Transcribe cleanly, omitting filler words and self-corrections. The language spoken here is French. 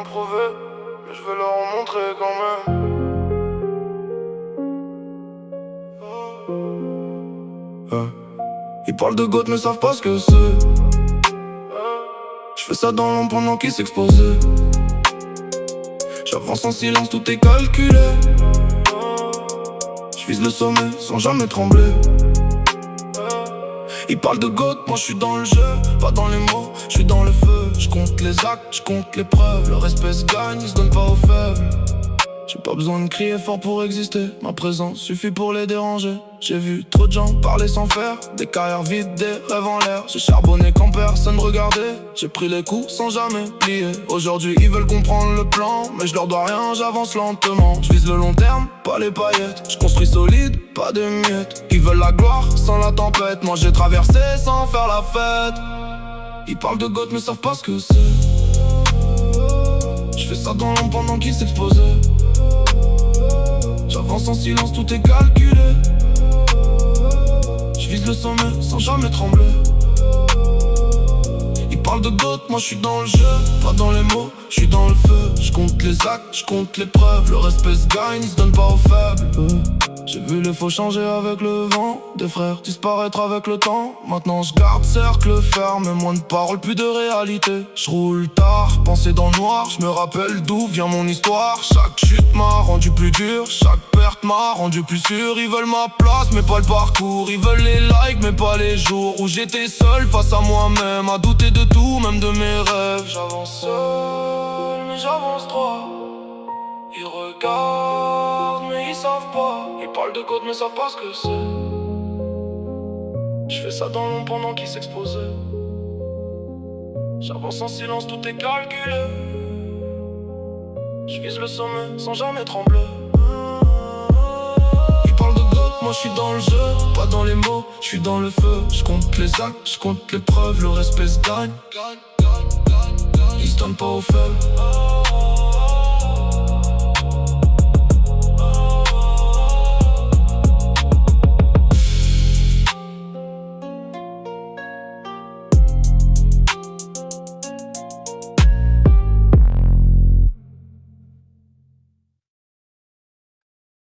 rien prouvé, mais je veux leur en montrer quand même. Ils parlent de goth mais savent pas ce que c'est. Je fais ça dans l'ombre pendant qu'ils s'exposaient. J'avance en silence, tout est calculé. Je vise le sommet sans jamais trembler. Ils parlent de goth, moi je suis dans le jeu, pas dans les mots, je suis dans le feu. Je compte les actes, je compte les preuves. Le respect se gagne, il se donne pas aux faibles. J'ai pas besoin de crier fort pour exister, ma présence suffit pour les déranger. J'ai vu trop de gens parler sans faire, des carrières vides, des rêves en l'air. J'ai charbonné quand personne regardait, j'ai pris les coups sans jamais plier. Aujourd'hui ils veulent comprendre le plan, mais je leur dois rien, j'avance lentement. Je vise le long terme, pas les paillettes, je construis solide, pas de miettes. Ils veulent la gloire sans la tempête, moi j'ai traversé sans faire la fête. Ils parlent de goth mais savent pas ce que c'est. Je fais ça dans l'ombre pendant qu'ils s'exposaient. J'avance en silence, tout est calculé. Je vise le sommet sans jamais trembler. Ils parlent de goth, moi je suis dans le jeu, pas dans les mots, je suis dans le feu. Je compte les actes, je compte les preuves. Le respect se gagne, il se donne pas aux faibles. J'ai vu les faux changer avec le vent, des frères disparaître avec le temps. Maintenant je garde cercle ferme, moins de paroles, plus de réalité. Je roule tard, pensée dans le noir, je me rappelle d'où vient mon histoire. Chaque chute m'a rendu plus dur, chaque perte m'a rendu plus sûr. Ils veulent ma place mais pas le parcours, ils veulent les likes mais pas les jours où j'étais seul face à moi-même, à douter de tout, même de mes rêves. J'avance seul mais j'avance droit. Ils regardent mais ils savent pas. Ils parlent de goth mais savent pas ce que c'est. Je fais ça dans l'ombre pendant qu'ils s'exposaient. J'avance en silence, tout est calculé. Je vise le sommet sans jamais trembler. Ils parlent de goth, moi je suis dans le jeu, pas dans les mots, je suis dans le feu. Je compte les actes, je compte les preuves. Le respect se gagne, il se donne pas aux faibles.